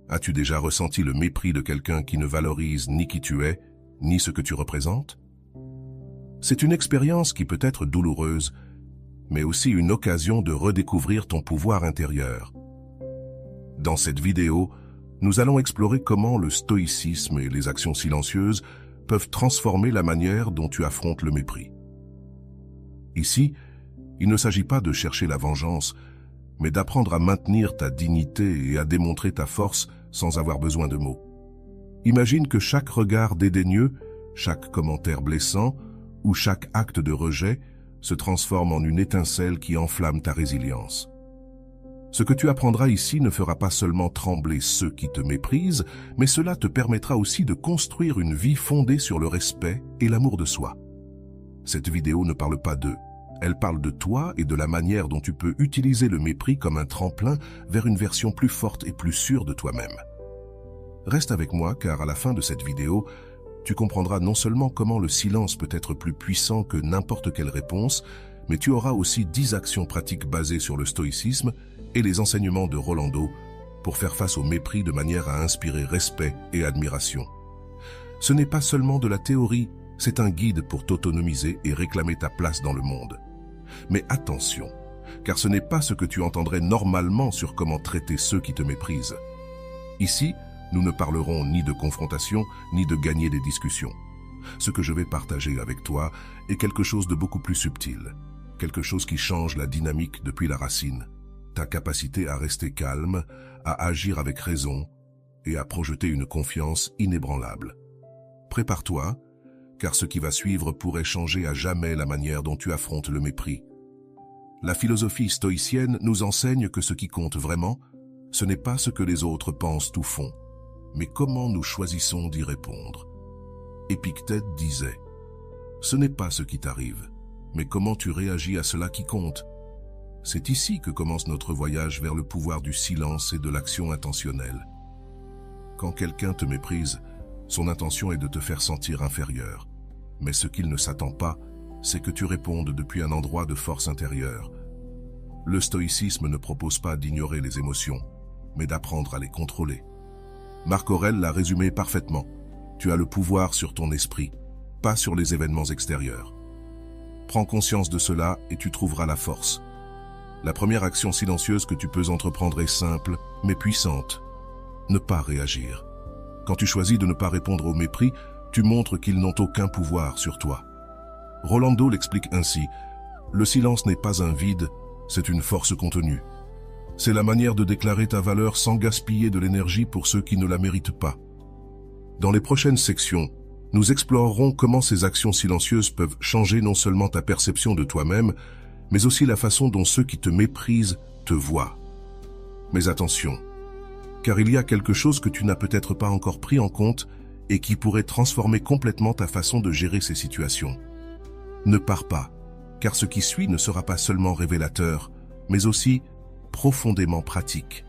As-tu déjà ressenti le mépris de quelqu'un qui ne valorise ni qui tu es, ni ce que tu représentes? C'est une expérience qui peut être douloureuse, mais aussi une occasion de redécouvrir ton pouvoir intérieur. Dans cette vidéo, nous allons explorer comment le stoïcisme et les actions silencieuses peuvent transformer la manière dont tu affrontes le mépris. Ici, il ne s'agit pas de chercher la vengeance, mais d'apprendre à maintenir ta dignité et à démontrer ta force sans avoir besoin de mots. Imagine que chaque regard dédaigneux, chaque commentaire blessant ou chaque acte de rejet se transforme en une étincelle qui enflamme ta résilience. Ce que tu apprendras ici ne fera pas seulement trembler ceux qui te méprisent, mais cela te permettra aussi de construire une vie fondée sur le respect et l'amour de soi. Cette vidéo ne parle pas d'eux. Elle parle de toi et de la manière dont tu peux utiliser le mépris comme un tremplin vers une version plus forte et plus sûre de toi-même. Reste avec moi car à la fin de cette vidéo, tu comprendras non seulement comment le silence peut être plus puissant que n'importe quelle réponse, mais tu auras aussi 10 actions pratiques basées sur le stoïcisme et les enseignements de Rolando pour faire face au mépris de manière à inspirer respect et admiration. Ce n'est pas seulement de la théorie, c'est un guide pour t'autonomiser et réclamer ta place dans le monde. Mais attention, car ce n'est pas ce que tu entendrais normalement sur comment traiter ceux qui te méprisent. Ici, nous ne parlerons ni de confrontation, ni de gagner des discussions. Ce que je vais partager avec toi est quelque chose de beaucoup plus subtil, quelque chose qui change la dynamique depuis la racine, ta capacité à rester calme, à agir avec raison et à projeter une confiance inébranlable. Prépare-toi, car ce qui va suivre pourrait changer à jamais la manière dont tu affrontes le mépris. La philosophie stoïcienne nous enseigne que ce qui compte vraiment, ce n'est pas ce que les autres pensent ou font, mais comment nous choisissons d'y répondre. Épictète disait « Ce n'est pas ce qui t'arrive, mais comment tu réagis à cela qui compte. » C'est ici que commence notre voyage vers le pouvoir du silence et de l'action intentionnelle. Quand quelqu'un te méprise, son intention est de te faire sentir inférieur. Mais ce qu'il ne s'attend pas, c'est que tu répondes depuis un endroit de force intérieure. Le stoïcisme ne propose pas d'ignorer les émotions, mais d'apprendre à les contrôler. Marc Aurèle l'a résumé parfaitement. Tu as le pouvoir sur ton esprit, pas sur les événements extérieurs. Prends conscience de cela et tu trouveras la force. La première action silencieuse que tu peux entreprendre est simple, mais puissante. Ne pas réagir. Quand tu choisis de ne pas répondre au mépris, tu montres qu'ils n'ont aucun pouvoir sur toi. Rolando l'explique ainsi, « Le silence n'est pas un vide, c'est une force contenue. C'est la manière de déclarer ta valeur sans gaspiller de l'énergie pour ceux qui ne la méritent pas. » Dans les prochaines sections, nous explorerons comment ces actions silencieuses peuvent changer non seulement ta perception de toi-même, mais aussi la façon dont ceux qui te méprisent te voient. Mais attention, car il y a quelque chose que tu n'as peut-être pas encore pris en compte et qui pourrait transformer complètement ta façon de gérer ces situations. Ne pars pas, car ce qui suit ne sera pas seulement révélateur, mais aussi profondément pratique.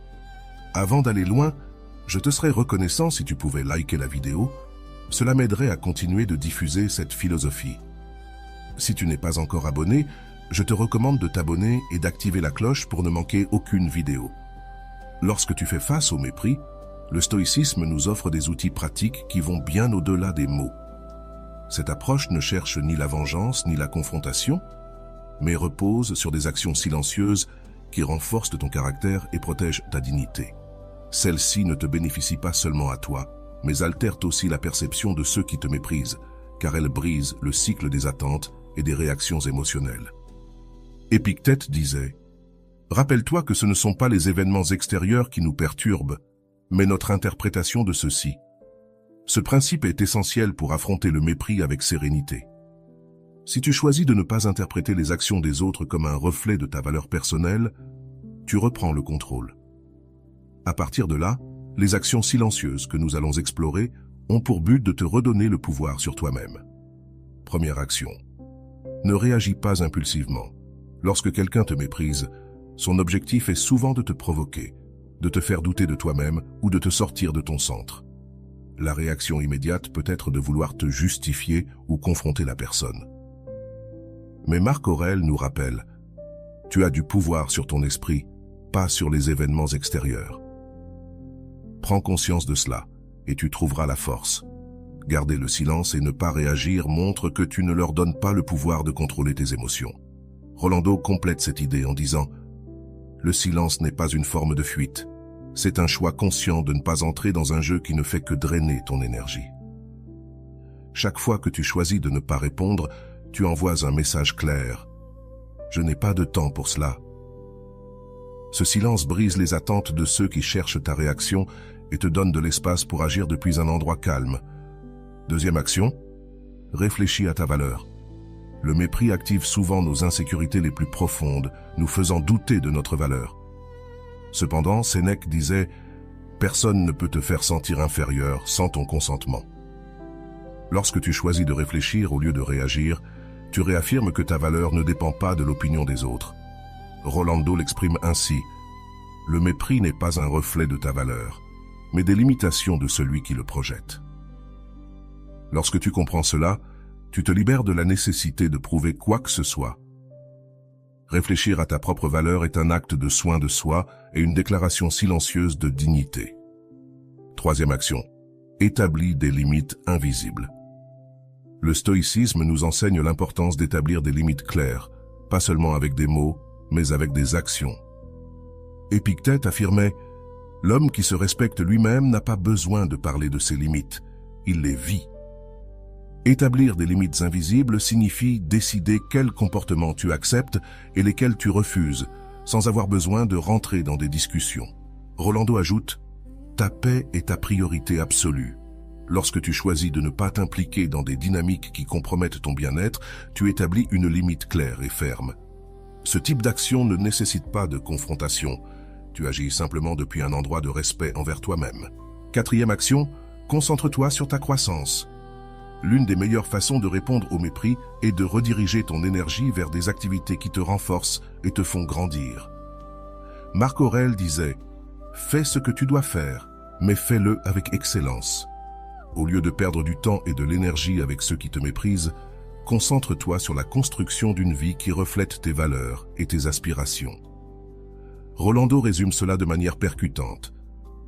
Avant d'aller loin, je te serais reconnaissant si tu pouvais liker la vidéo. Cela m'aiderait à continuer de diffuser cette philosophie. Si tu n'es pas encore abonné, je te recommande de t'abonner et d'activer la cloche pour ne manquer aucune vidéo. Lorsque tu fais face au mépris, le stoïcisme nous offre des outils pratiques qui vont bien au-delà des mots. Cette approche ne cherche ni la vengeance ni la confrontation, mais repose sur des actions silencieuses qui renforcent ton caractère et protègent ta dignité. Celles-ci ne te bénéficient pas seulement à toi, mais altèrent aussi la perception de ceux qui te méprisent, car elles brisent le cycle des attentes et des réactions émotionnelles. Épictète disait « Rappelle-toi que ce ne sont pas les événements extérieurs qui nous perturbent, mais notre interprétation de ceux-ci. Ce principe est essentiel pour affronter le mépris avec sérénité. Si tu choisis de ne pas interpréter les actions des autres comme un reflet de ta valeur personnelle, tu reprends le contrôle. À partir de là, les actions silencieuses que nous allons explorer ont pour but de te redonner le pouvoir sur toi-même. Première action. Ne réagis pas impulsivement. Lorsque quelqu'un te méprise, son objectif est souvent de te provoquer, de te faire douter de toi-même ou de te sortir de ton centre. La réaction immédiate peut être de vouloir te justifier ou confronter la personne. Mais Marc Aurèle nous rappelle, tu as du pouvoir sur ton esprit, pas sur les événements extérieurs. Prends conscience de cela, et tu trouveras la force. Garder le silence et ne pas réagir montre que tu ne leur donnes pas le pouvoir de contrôler tes émotions. Rolando complète cette idée en disant « Le silence n'est pas une forme de fuite. C'est un choix conscient de ne pas entrer dans un jeu qui ne fait que drainer ton énergie. » Chaque fois que tu choisis de ne pas répondre, tu envoies un message clair. « Je n'ai pas de temps pour cela. » Ce silence brise les attentes de ceux qui cherchent ta réaction et te donne de l'espace pour agir depuis un endroit calme. Deuxième action, réfléchis à ta valeur. Le mépris active souvent nos insécurités les plus profondes, nous faisant douter de notre valeur. Cependant, Sénèque disait « Personne ne peut te faire sentir inférieur sans ton consentement. » Lorsque tu choisis de réfléchir au lieu de réagir, tu réaffirmes que ta valeur ne dépend pas de l'opinion des autres. Rolando l'exprime ainsi « Le mépris n'est pas un reflet de ta valeur, mais des limitations de celui qui le projette. » Lorsque tu comprends cela, tu te libères de la nécessité de prouver quoi que ce soit. Réfléchir à ta propre valeur est un acte de soin de soi et une déclaration silencieuse de dignité. Troisième action, établis des limites invisibles. Le stoïcisme nous enseigne l'importance d'établir des limites claires, pas seulement avec des mots, mais avec des actions. Épictète affirmait « L'homme qui se respecte lui-même n'a pas besoin de parler de ses limites, il les vit. » Établir des limites invisibles signifie décider quels comportements tu acceptes et lesquels tu refuses, sans avoir besoin de rentrer dans des discussions. Rolando ajoute « Ta paix est ta priorité absolue. Lorsque tu choisis de ne pas t'impliquer dans des dynamiques qui compromettent ton bien-être, tu établis une limite claire et ferme. Ce type d'action ne nécessite pas de confrontation. Tu agis simplement depuis un endroit de respect envers toi-même. Quatrième action, concentre-toi sur ta croissance. L'une des meilleures façons de répondre au mépris est de rediriger ton énergie vers des activités qui te renforcent et te font grandir. Marc Aurèle disait « Fais ce que tu dois faire, mais fais-le avec excellence. » Au lieu de perdre du temps et de l'énergie avec ceux qui te méprisent, concentre-toi sur la construction d'une vie qui reflète tes valeurs et tes aspirations. Rolando résume cela de manière percutante.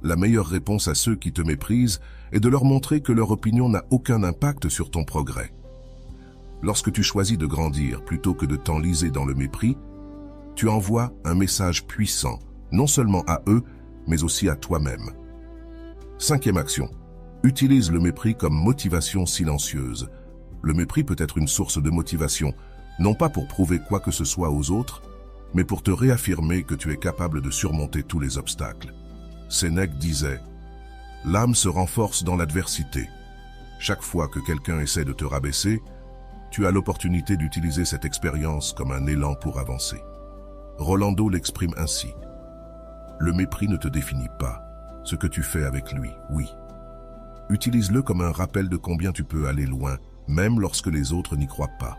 La meilleure réponse à ceux qui te méprisent est de leur montrer que leur opinion n'a aucun impact sur ton progrès. Lorsque tu choisis de grandir plutôt que de t'enliser dans le mépris, tu envoies un message puissant, non seulement à eux, mais aussi à toi-même. Cinquième action. Utilise le mépris comme motivation silencieuse. Le mépris peut être une source de motivation, non pas pour prouver quoi que ce soit aux autres, mais pour te réaffirmer que tu es capable de surmonter tous les obstacles. Sénèque disait « L'âme se renforce dans l'adversité. Chaque fois que quelqu'un essaie de te rabaisser, tu as l'opportunité d'utiliser cette expérience comme un élan pour avancer. » Rolando l'exprime ainsi. « Le mépris ne te définit pas. Ce que tu fais avec lui, oui. Utilise-le comme un rappel de combien tu peux aller loin, même lorsque les autres n'y croient pas.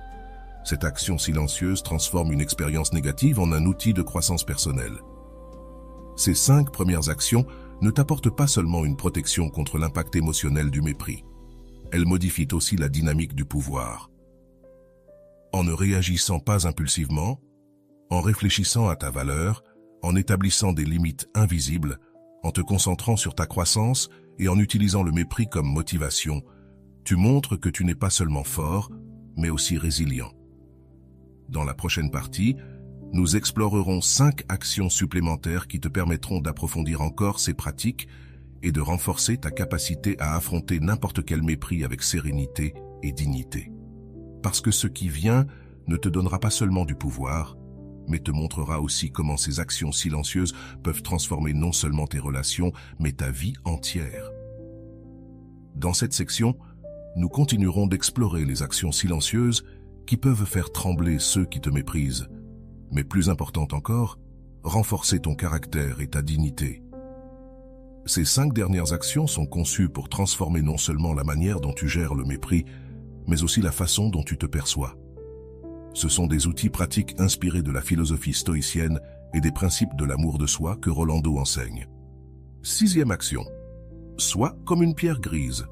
Cette action silencieuse transforme une expérience négative en un outil de croissance personnelle. » Ces 5 premières actions ne t'apportent pas seulement une protection contre l'impact émotionnel du mépris. Elles modifient aussi la dynamique du pouvoir. En ne réagissant pas impulsivement, en réfléchissant à ta valeur, en établissant des limites invisibles, en te concentrant sur ta croissance et en utilisant le mépris comme motivation, tu montres que tu n'es pas seulement fort, mais aussi résilient. Dans la prochaine partie, nous explorerons 5 actions supplémentaires qui te permettront d'approfondir encore ces pratiques et de renforcer ta capacité à affronter n'importe quel mépris avec sérénité et dignité. Parce que ce qui vient ne te donnera pas seulement du pouvoir, mais te montrera aussi comment ces actions silencieuses peuvent transformer non seulement tes relations, mais ta vie entière. Dans cette section, nous continuerons d'explorer les actions silencieuses qui peuvent faire trembler ceux qui te méprisent, mais plus important encore, renforcer ton caractère et ta dignité. Ces 5 dernières actions sont conçues pour transformer non seulement la manière dont tu gères le mépris, mais aussi la façon dont tu te perçois. Ce sont des outils pratiques inspirés de la philosophie stoïcienne et des principes de l'amour de soi que Rolando enseigne. 6e action. Sois comme une pierre grise.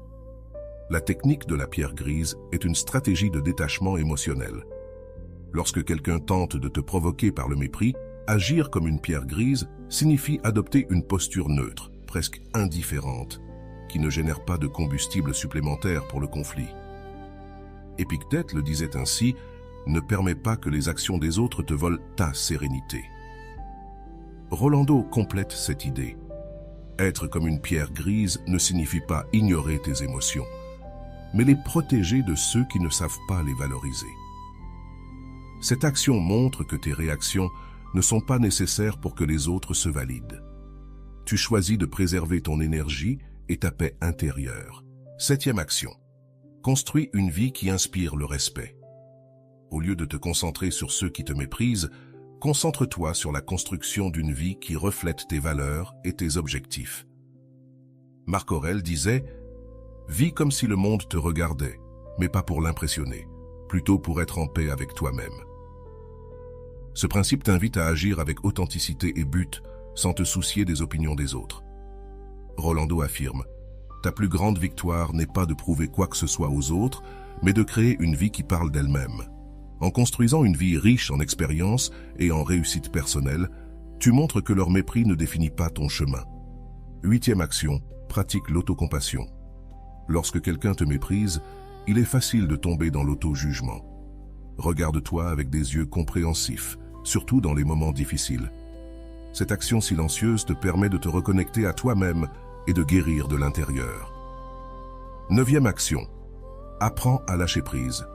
La technique de la pierre grise est une stratégie de détachement émotionnel. Lorsque quelqu'un tente de te provoquer par le mépris, agir comme une pierre grise signifie adopter une posture neutre, presque indifférente, qui ne génère pas de combustible supplémentaire pour le conflit. Épictète le disait ainsi, « Ne permets pas que les actions des autres te volent ta sérénité ». Rolando complète cette idée. Être comme une pierre grise ne signifie pas ignorer tes émotions, mais les protéger de ceux qui ne savent pas les valoriser. Cette action montre que tes réactions ne sont pas nécessaires pour que les autres se valident. Tu choisis de préserver ton énergie et ta paix intérieure. 7e action. Construis une vie qui inspire le respect. Au lieu de te concentrer sur ceux qui te méprisent, concentre-toi sur la construction d'une vie qui reflète tes valeurs et tes objectifs. Marc Aurèle disait « Vis comme si le monde te regardait, mais pas pour l'impressionner, plutôt pour être en paix avec toi-même. » Ce principe t'invite à agir avec authenticité et but, sans te soucier des opinions des autres. Rolando affirme « Ta plus grande victoire n'est pas de prouver quoi que ce soit aux autres, mais de créer une vie qui parle d'elle-même. En construisant une vie riche en expériences et en réussite personnelle, tu montres que leur mépris ne définit pas ton chemin. » 8e action, pratique l'autocompassion. Lorsque quelqu'un te méprise, il est facile de tomber dans l'auto-jugement. Regarde-toi avec des yeux compréhensifs, surtout dans les moments difficiles. Cette action silencieuse te permet de te reconnecter à toi-même et de guérir de l'intérieur. 9e action, apprends à lâcher prise.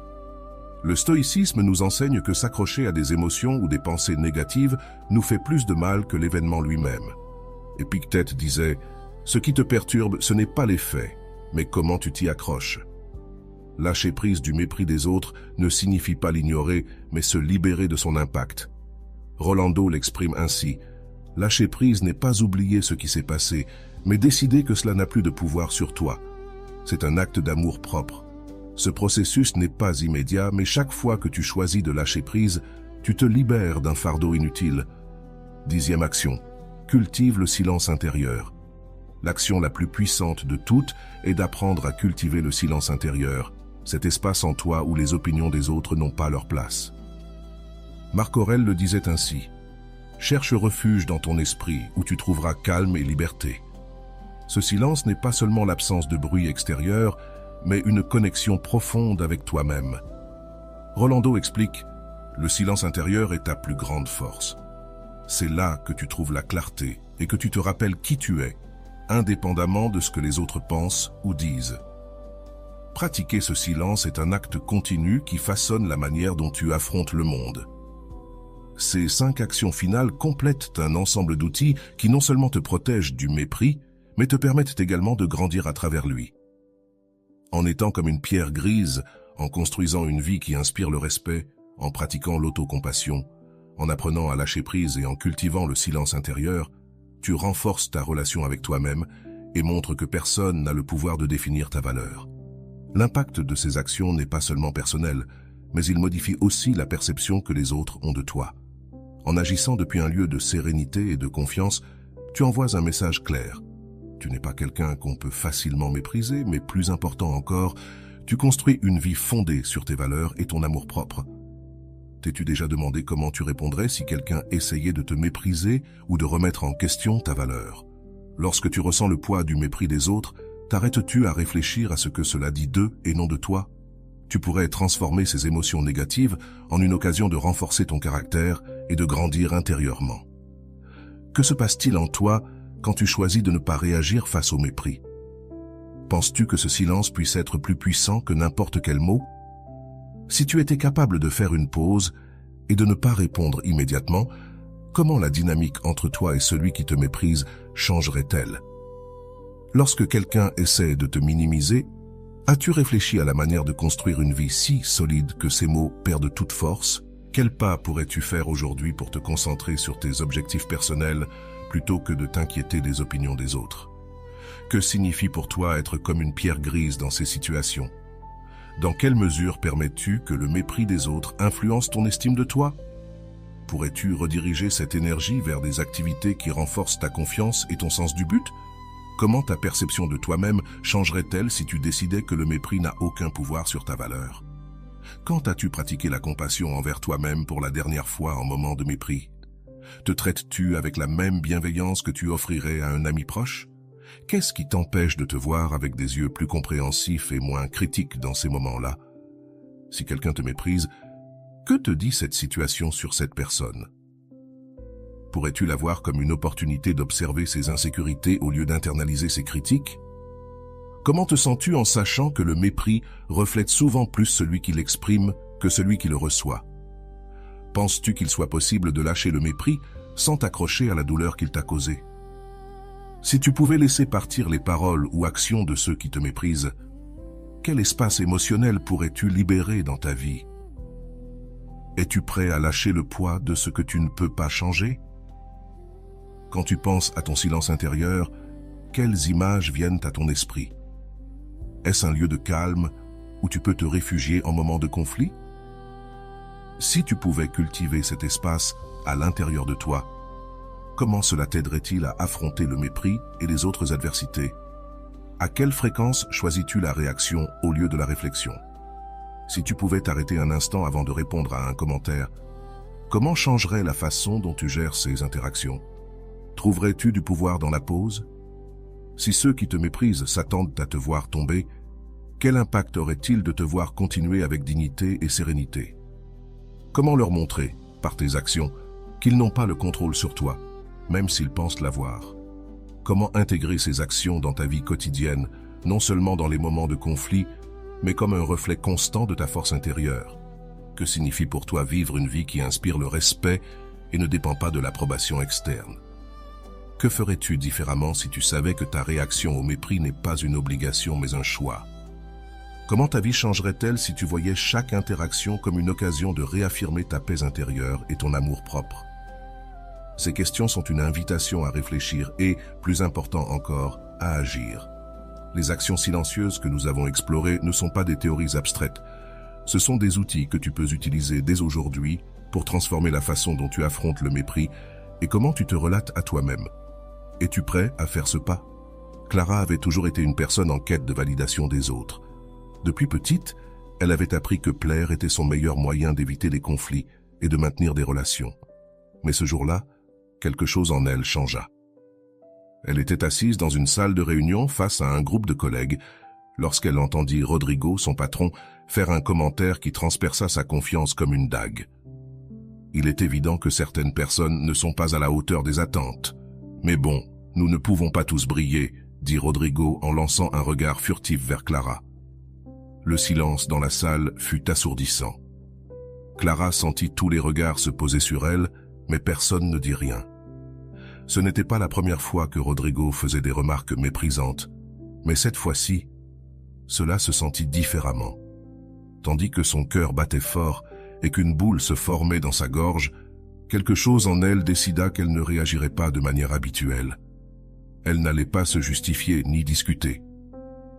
Le stoïcisme nous enseigne que s'accrocher à des émotions ou des pensées négatives nous fait plus de mal que l'événement lui-même. Épictète disait « Ce qui te perturbe, ce n'est pas les faits, mais comment tu t'y accroches. » Lâcher prise du mépris des autres ne signifie pas l'ignorer, mais se libérer de son impact. Rolando l'exprime ainsi « Lâcher prise n'est pas oublier ce qui s'est passé, mais décider que cela n'a plus de pouvoir sur toi. C'est un acte d'amour propre. Ce processus n'est pas immédiat, mais chaque fois que tu choisis de lâcher prise, tu te libères d'un fardeau inutile. » 10e action, cultive le silence intérieur. L'action la plus puissante de toutes est d'apprendre à cultiver le silence intérieur, cet espace en toi où les opinions des autres n'ont pas leur place. Marc Aurèle le disait ainsi, « Cherche refuge dans ton esprit où tu trouveras calme et liberté. » Ce silence n'est pas seulement l'absence de bruit extérieur, mais une connexion profonde avec toi-même. Rolando explique, « Le silence intérieur est ta plus grande force. C'est là que tu trouves la clarté et que tu te rappelles qui tu es, indépendamment de ce que les autres pensent ou disent. » Pratiquer ce silence est un acte continu qui façonne la manière dont tu affrontes le monde. Ces 5 actions finales complètent un ensemble d'outils qui non seulement te protègent du mépris, mais te permettent également de grandir à travers lui. En étant comme une pierre grise, en construisant une vie qui inspire le respect, en pratiquant l'autocompassion, en apprenant à lâcher prise et en cultivant le silence intérieur, tu renforces ta relation avec toi-même et montres que personne n'a le pouvoir de définir ta valeur. L'impact de ces actions n'est pas seulement personnel, mais il modifie aussi la perception que les autres ont de toi. En agissant depuis un lieu de sérénité et de confiance, tu envoies un message clair. Tu n'es pas quelqu'un qu'on peut facilement mépriser, mais plus important encore, tu construis une vie fondée sur tes valeurs et ton amour-propre. T'es-tu déjà demandé comment tu répondrais si quelqu'un essayait de te mépriser ou de remettre en question ta valeur? Lorsque tu ressens le poids du mépris des autres, t'arrêtes-tu à réfléchir à ce que cela dit d'eux et non de toi? Tu pourrais transformer ces émotions négatives en une occasion de renforcer ton caractère et de grandir intérieurement. Que se passe-t-il en toi quand tu choisis de ne pas réagir face au mépris? Penses-tu que ce silence puisse être plus puissant que n'importe quel mot? Si tu étais capable de faire une pause et de ne pas répondre immédiatement, comment la dynamique entre toi et celui qui te méprise changerait-elle? Lorsque quelqu'un essaie de te minimiser, as-tu réfléchi à la manière de construire une vie si solide que ces mots perdent toute force? Quel pas pourrais-tu faire aujourd'hui pour te concentrer sur tes objectifs personnels plutôt que de t'inquiéter des opinions des autres? Que signifie pour toi être comme une pierre grise dans ces situations? Dans quelle mesure permets-tu que le mépris des autres influence ton estime de toi? Pourrais-tu rediriger cette énergie vers des activités qui renforcent ta confiance et ton sens du but? Comment ta perception de toi-même changerait-elle si tu décidais que le mépris n'a aucun pouvoir sur ta valeur? Quand as-tu pratiqué la compassion envers toi-même pour la dernière fois en moment de mépris? Te traites-tu avec la même bienveillance que tu offrirais à un ami proche? Qu'est-ce qui t'empêche de te voir avec des yeux plus compréhensifs et moins critiques dans ces moments-là? Si quelqu'un te méprise, que te dit cette situation sur cette personne? Pourrais-tu la voir comme une opportunité d'observer ses insécurités au lieu d'internaliser ses critiques? Comment te sens-tu en sachant que le mépris reflète souvent plus celui qui l'exprime que celui qui le reçoit? Penses-tu qu'il soit possible de lâcher le mépris sans t'accrocher à la douleur qu'il t'a causée? Si tu pouvais laisser partir les paroles ou actions de ceux qui te méprisent, quel espace émotionnel pourrais-tu libérer dans ta vie? Es-tu prêt à lâcher le poids de ce que tu ne peux pas changer? Quand tu penses à ton silence intérieur, quelles images viennent à ton esprit? Est-ce un lieu de calme où tu peux te réfugier en moment de conflit? Si tu pouvais cultiver cet espace à l'intérieur de toi, comment cela t'aiderait-il à affronter le mépris et les autres adversités? À quelle fréquence choisis-tu la réaction au lieu de la réflexion? Si tu pouvais t'arrêter un instant avant de répondre à un commentaire, comment changerait la façon dont tu gères ces interactions? Trouverais-tu du pouvoir dans la pause? Si ceux qui te méprisent s'attendent à te voir tomber, quel impact aurait-il de te voir continuer avec dignité et sérénité? Comment leur montrer, par tes actions, qu'ils n'ont pas le contrôle sur toi, même s'ils pensent l'avoir? Comment intégrer ces actions dans ta vie quotidienne, non seulement dans les moments de conflit, mais comme un reflet constant de ta force intérieure? Que signifie pour toi vivre une vie qui inspire le respect et ne dépend pas de l'approbation externe? Que ferais-tu différemment si tu savais que ta réaction au mépris n'est pas une obligation mais un choix? Comment ta vie changerait-elle si tu voyais chaque interaction comme une occasion de réaffirmer ta paix intérieure et ton amour-propre? Ces questions sont une invitation à réfléchir et, plus important encore, à agir. Les actions silencieuses que nous avons explorées ne sont pas des théories abstraites. Ce sont des outils que tu peux utiliser dès aujourd'hui pour transformer la façon dont tu affrontes le mépris et comment tu te relates à toi-même. Es-tu prêt à faire ce pas? Clara avait toujours été une personne en quête de validation des autres. Depuis petite, elle avait appris que plaire était son meilleur moyen d'éviter les conflits et de maintenir des relations. Mais ce jour-là, quelque chose en elle changea. Elle était assise dans une salle de réunion face à un groupe de collègues lorsqu'elle entendit Rodrigo, son patron, faire un commentaire qui transperça sa confiance comme une dague. Il est évident que certaines personnes ne sont pas à la hauteur des attentes. Mais bon, nous ne pouvons pas tous briller, dit Rodrigo en lançant un regard furtif vers Clara. Le silence dans la salle fut assourdissant. Clara sentit tous les regards se poser sur elle, mais personne ne dit rien. Ce n'était pas la première fois que Rodrigo faisait des remarques méprisantes, mais cette fois-ci, cela se sentit différemment. Tandis que son cœur battait fort et qu'une boule se formait dans sa gorge, quelque chose en elle décida qu'elle ne réagirait pas de manière habituelle. Elle n'allait pas se justifier ni discuter.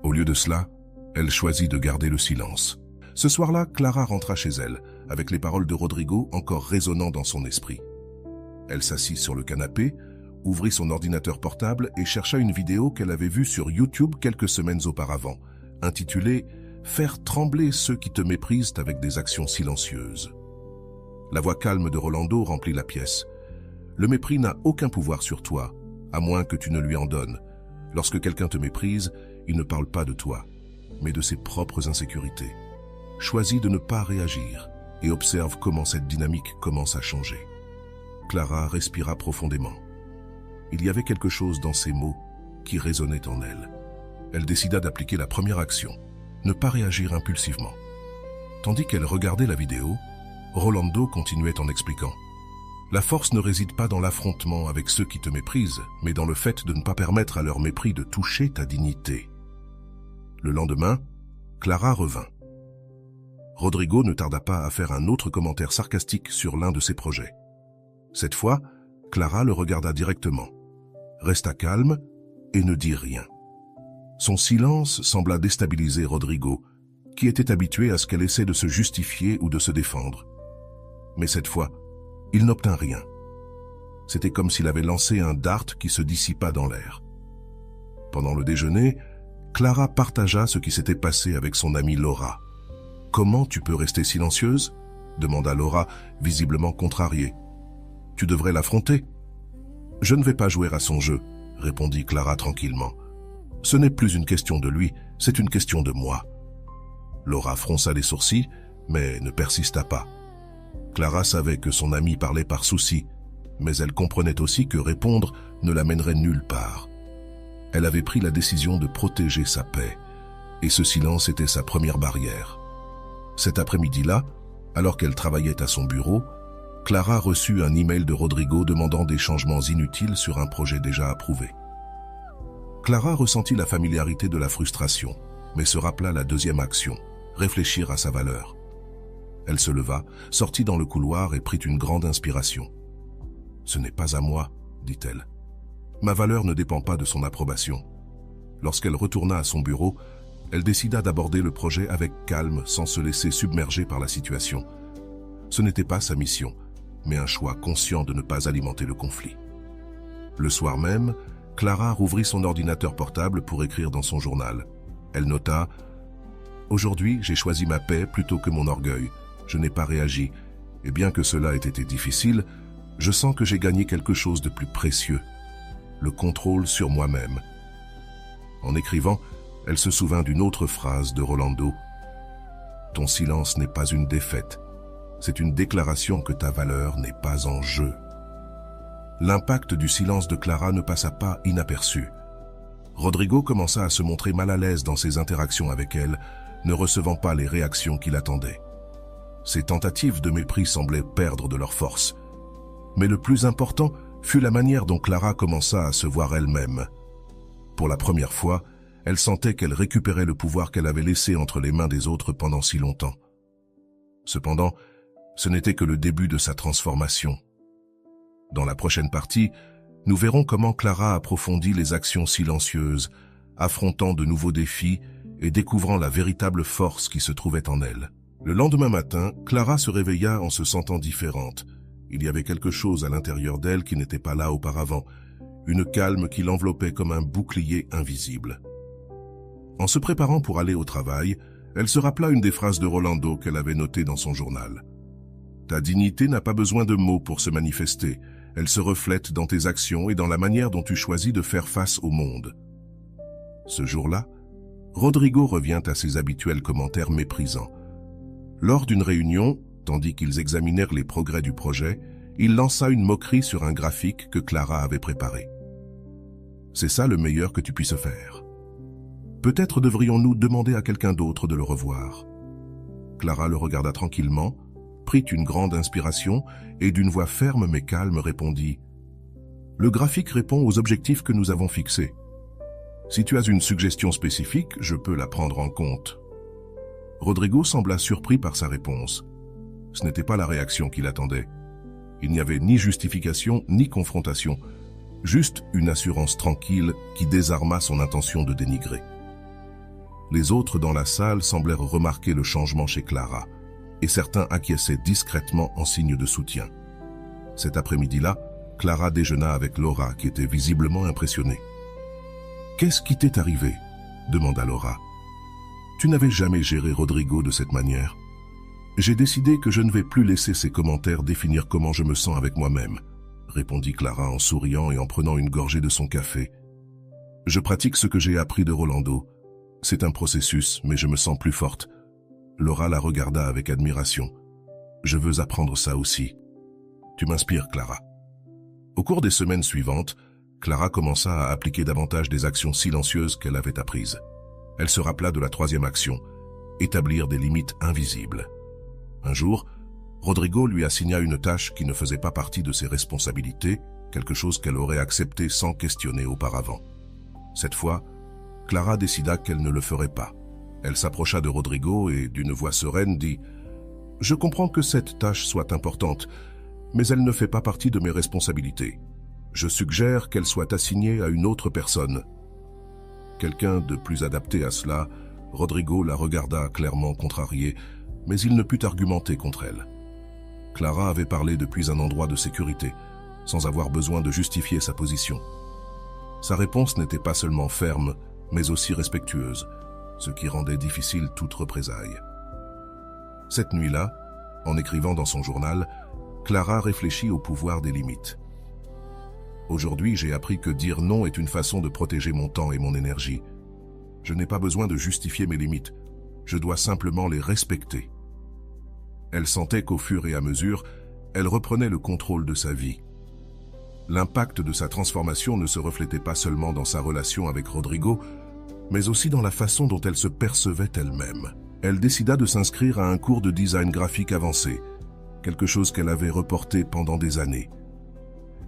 Au lieu de cela, elle choisit de garder le silence. Ce soir-là, Clara rentra chez elle, avec les paroles de Rodrigo encore résonnant dans son esprit. Elle s'assit sur le canapé, ouvrit son ordinateur portable et chercha une vidéo qu'elle avait vue sur YouTube quelques semaines auparavant, intitulée « Faire trembler ceux qui te méprisent avec des actions silencieuses ». La voix calme de Rolando remplit la pièce. Le mépris n'a aucun pouvoir sur toi, à moins que tu ne lui en donnes. Lorsque quelqu'un te méprise, il ne parle pas de toi, mais de ses propres insécurités. Choisis de ne pas réagir et observe comment cette dynamique commence à changer. Clara respira profondément. Il y avait quelque chose dans ces mots qui résonnait en elle. Elle décida d'appliquer la première action, ne pas réagir impulsivement. Tandis qu'elle regardait la vidéo, Rolando continuait en expliquant. La force ne réside pas dans l'affrontement avec ceux qui te méprisent, mais dans le fait de ne pas permettre à leur mépris de toucher ta dignité. Le lendemain, Clara revint. Rodrigo ne tarda pas à faire un autre commentaire sarcastique sur l'un de ses projets. Cette fois, Clara le regarda directement, resta calme et ne dit rien. Son silence sembla déstabiliser Rodrigo, qui était habitué à ce qu'elle essaie de se justifier ou de se défendre. Mais cette fois, il n'obtint rien. C'était comme s'il avait lancé un dart qui se dissipa dans l'air. Pendant le déjeuner, Clara partagea ce qui s'était passé avec son amie Laura. « Comment tu peux rester silencieuse ?» demanda Laura, visiblement contrariée. « Tu devrais l'affronter. »« Je ne vais pas jouer à son jeu, » répondit Clara tranquillement. « Ce n'est plus une question de lui, c'est une question de moi. » Laura fronça les sourcils, mais ne persista pas. Clara savait que son amie parlait par souci, mais elle comprenait aussi que répondre ne la mènerait nulle part. Elle avait pris la décision de protéger sa paix, et ce silence était sa première barrière. Cet après-midi-là, alors qu'elle travaillait à son bureau, Clara reçut un email de Rodrigo demandant des changements inutiles sur un projet déjà approuvé. Clara ressentit la familiarité de la frustration, mais se rappela la deuxième action, réfléchir à sa valeur. Elle se leva, sortit dans le couloir et prit une grande inspiration. « Ce n'est pas à moi, dit-elle. Ma valeur ne dépend pas de son approbation. » Lorsqu'elle retourna à son bureau, elle décida d'aborder le projet avec calme sans se laisser submerger par la situation. Ce n'était pas sa mission, mais un choix conscient de ne pas alimenter le conflit. Le soir même, Clara rouvrit son ordinateur portable pour écrire dans son journal. Elle nota « Aujourd'hui, j'ai choisi ma paix plutôt que mon orgueil. Je n'ai pas réagi, et bien que cela ait été difficile, je sens que j'ai gagné quelque chose de plus précieux, le contrôle sur moi-même. » En écrivant, elle se souvint d'une autre phrase de Rolando. « Ton silence n'est pas une défaite, c'est une déclaration que ta valeur n'est pas en jeu. » L'impact du silence de Clara ne passa pas inaperçu. Rodrigo commença à se montrer mal à l'aise dans ses interactions avec elle, ne recevant pas les réactions qu'il attendait. Ses tentatives de mépris semblaient perdre de leur force. Mais le plus important fut la manière dont Clara commença à se voir elle-même. Pour la première fois, elle sentait qu'elle récupérait le pouvoir qu'elle avait laissé entre les mains des autres pendant si longtemps. Cependant, ce n'était que le début de sa transformation. Dans la prochaine partie, nous verrons comment Clara approfondit les actions silencieuses, affrontant de nouveaux défis et découvrant la véritable force qui se trouvait en elle. Le lendemain matin, Clara se réveilla en se sentant différente. Il y avait quelque chose à l'intérieur d'elle qui n'était pas là auparavant, une calme qui l'enveloppait comme un bouclier invisible. En se préparant pour aller au travail, elle se rappela une des phrases de Rolando qu'elle avait notées dans son journal. « Ta dignité n'a pas besoin de mots pour se manifester. Elle se reflète dans tes actions et dans la manière dont tu choisis de faire face au monde. » Ce jour-là, Rodrigo revient à ses habituels commentaires méprisants. Lors d'une réunion, tandis qu'ils examinèrent les progrès du projet, il lança une moquerie sur un graphique que Clara avait préparé. « C'est ça le meilleur que tu puisses faire. Peut-être devrions-nous demander à quelqu'un d'autre de le revoir. » Clara le regarda tranquillement, prit une grande inspiration et d'une voix ferme mais calme répondit « Le graphique répond aux objectifs que nous avons fixés. Si tu as une suggestion spécifique, je peux la prendre en compte. » Rodrigo sembla surpris par sa réponse. Ce n'était pas la réaction qu'il attendait. Il n'y avait ni justification ni confrontation, juste une assurance tranquille qui désarma son intention de dénigrer. Les autres dans la salle semblèrent remarquer le changement chez Clara, et certains acquiesçaient discrètement en signe de soutien. Cet après-midi-là, Clara déjeuna avec Laura, qui était visiblement impressionnée. « Qu'est-ce qui t'est arrivé ?» demanda Laura. « Tu n'avais jamais géré Rodrigo de cette manière. J'ai décidé que je ne vais plus laisser ses commentaires définir comment je me sens avec moi-même, » répondit Clara en souriant et en prenant une gorgée de son café. « Je pratique ce que j'ai appris de Rolando. C'est un processus, mais je me sens plus forte. » Laura la regarda avec admiration. « Je veux apprendre ça aussi. Tu m'inspires, Clara. » Au cours des semaines suivantes, Clara commença à appliquer davantage des actions silencieuses qu'elle avait apprises. Elle se rappela de la troisième action, établir des limites invisibles. Un jour, Rodrigo lui assigna une tâche qui ne faisait pas partie de ses responsabilités, quelque chose qu'elle aurait accepté sans questionner auparavant. Cette fois, Clara décida qu'elle ne le ferait pas. Elle s'approcha de Rodrigo et, d'une voix sereine, dit « Je comprends que cette tâche soit importante, mais elle ne fait pas partie de mes responsabilités. Je suggère qu'elle soit assignée à une autre personne. » Quelqu'un de plus adapté à cela, Rodrigo la regarda clairement contrarié, mais il ne put argumenter contre elle. Clara avait parlé depuis un endroit de sécurité, sans avoir besoin de justifier sa position. Sa réponse n'était pas seulement ferme, mais aussi respectueuse, ce qui rendait difficile toute représaille. Cette nuit-là, en écrivant dans son journal, Clara réfléchit au pouvoir des limites. Aujourd'hui, j'ai appris que dire non est une façon de protéger mon temps et mon énergie. Je n'ai pas besoin de justifier mes limites. Je dois simplement les respecter. Elle sentait qu'au fur et à mesure, elle reprenait le contrôle de sa vie. L'impact de sa transformation ne se reflétait pas seulement dans sa relation avec Rodrigo, mais aussi dans la façon dont elle se percevait elle-même. Elle décida de s'inscrire à un cours de design graphique avancé, quelque chose qu'elle avait reporté pendant des années.